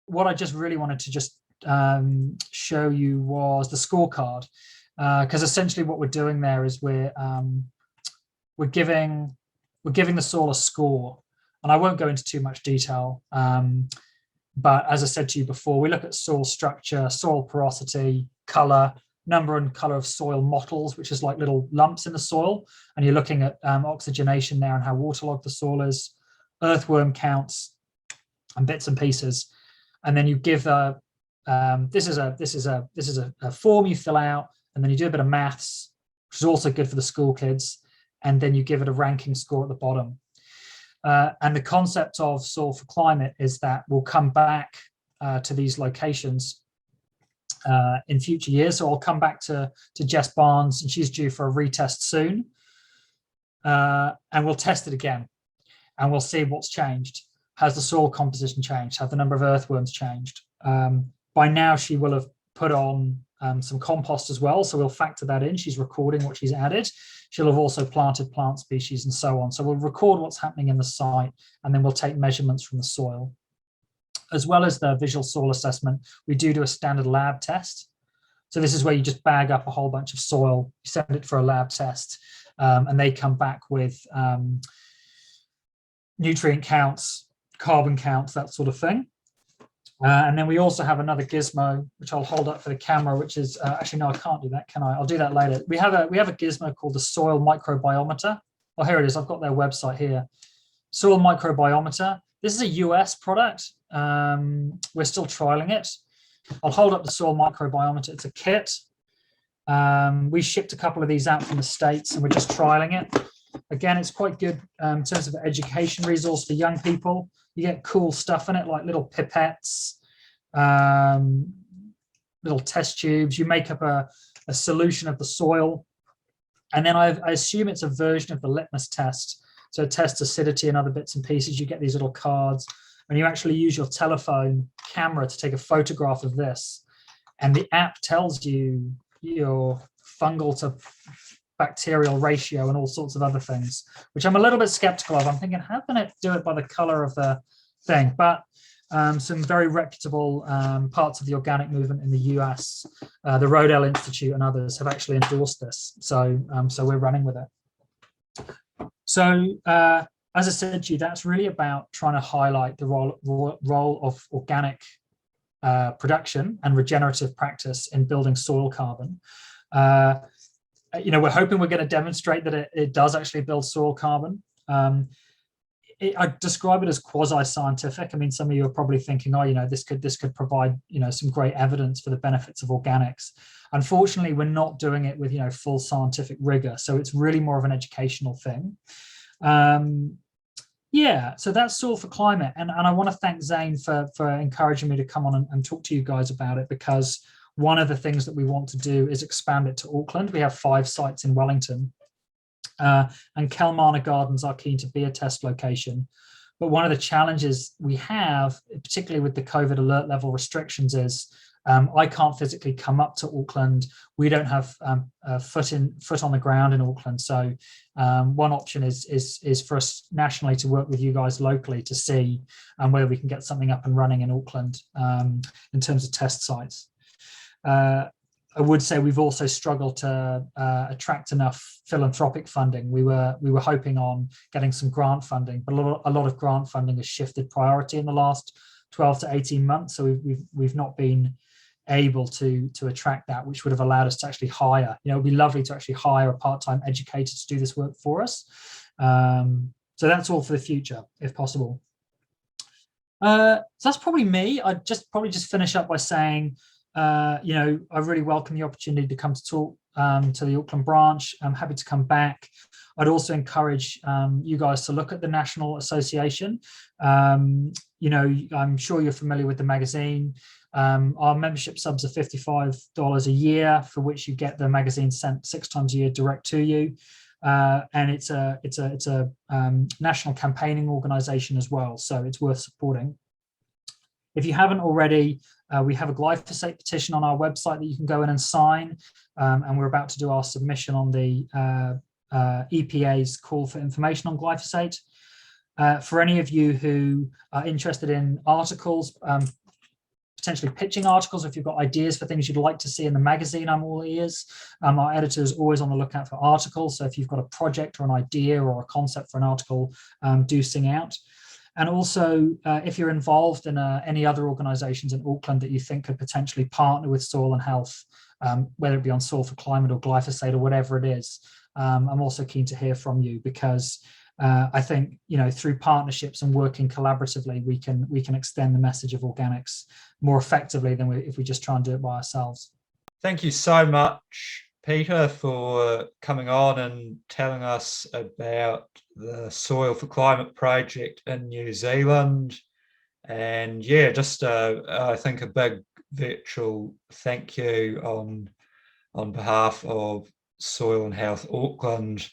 what I just really wanted to just show you was the scorecard, because essentially what we're doing there is we're giving the soil a score, and I won't go into too much detail. But as I said to you before, we look at soil structure, soil porosity, color, number and color of soil mottles, which is like little lumps in the soil, and you're looking at oxygenation there and how waterlogged the soil is, earthworm counts, and bits and pieces. And then you give this is a form you fill out, and then you do a bit of maths, which is also good for the school kids, and then you give it a ranking score at the bottom. And the concept of Soil for Climate is that we'll come back to these locations in future years. So I'll come back to Jess Barnes, and she's due for a retest soon. And we'll test it again, and we'll see what's changed. Has the soil composition changed? Have the number of earthworms changed? By now, she will have put on some compost as well, so we'll factor that in. She's recording what she's added. She'll have also planted plant species and so on. So we'll record what's happening in the site, and then we'll take measurements from the soil. As well as the visual soil assessment, we do a standard lab test. So this is where you just bag up a whole bunch of soil, you send it for a lab test, and they come back with nutrient counts, carbon counts, that sort of thing. And then we also have another gizmo, which I'll hold up for the camera, which is actually, no, I can't do that, can I? I'll do that later. We have a gizmo called the soil microbiometer. Oh, here it is. I've got their website here. Soil microbiometer. This is a US product. We're still trialing it. I'll hold up the soil microbiometer. It's a kit. We shipped a couple of these out from the States, and we're just trialing it. Again, it's quite good in terms of education resource for young people. You get cool stuff in it, like little pipettes, little test tubes. You make up a solution of the soil, and then I assume it's a version of the litmus test. So it tests acidity and other bits and pieces. You get these little cards, and you actually use your telephone camera to take a photograph of this, and the app tells you your fungal to bacterial ratio and all sorts of other things, which I'm a little bit skeptical of. I'm thinking, how can it do it by the color of the thing? But some very reputable parts of the organic movement in the US, the Rodale Institute and others, have actually endorsed this. So we're running with it. So as I said to you, that's really about trying to highlight the role of organic production and regenerative practice in building soil carbon. We're hoping we're going to demonstrate that it does actually build soil carbon. I describe it as quasi-scientific. I mean, some of you are probably thinking, oh, this could provide, some great evidence for the benefits of organics. Unfortunately, we're not doing it with, full scientific rigor. So it's really more of an educational thing. So that's Soil for Climate. And I want to thank Zane for encouraging me to come on and talk to you guys about it, because one of the things that we want to do is expand it to Auckland. We have 5 sites in Wellington, and Kelmarna Gardens are keen to be a test location. But one of the challenges we have, particularly with the COVID alert level restrictions, is I can't physically come up to Auckland. We don't have a foot on the ground in Auckland. So one option is for us nationally to work with you guys locally to see whether we can get something up and running in Auckland in terms of test sites. I would say we've also struggled to attract enough philanthropic funding. We were hoping on getting some grant funding, but a lot of grant funding has shifted priority in the last 12 to 18 months. So we've not been able to attract that, which would have allowed us to actually hire. It would be lovely to actually hire a part-time educator to do this work for us. So that's all for the future, if possible. So that's probably me. I'd probably just finish up by saying, I really welcome the opportunity to come to talk to the Auckland branch. I'm happy to come back. I'd also encourage you guys to look at the National Association. I'm sure you're familiar with the magazine. Our membership subs are $55 a year, for which you get the magazine sent 6 times a year direct to you. And it's a national campaigning organization as well, so it's worth supporting. If you haven't already, we have a glyphosate petition on our website that you can go in and sign, and we're about to do our submission on the EPA's call for information on glyphosate. For any of you who are interested in articles, potentially pitching articles. If you've got ideas for things you'd like to see in the magazine, I'm all ears. Our editor is always on the lookout for articles. So if you've got a project or an idea or a concept for an article, do sing out. And also, if you're involved in any other organisations in Auckland that you think could potentially partner with Soil and Health, whether it be on Soil for Climate or glyphosate or whatever it is, I'm also keen to hear from you, because I think, through partnerships and working collaboratively, we can extend the message of organics more effectively than if we just try and do it by ourselves. Thank you so much, Peter, for coming on and telling us about the Soil for Climate project in New Zealand. And yeah, just I think a big virtual thank you on behalf of Soil and Health Auckland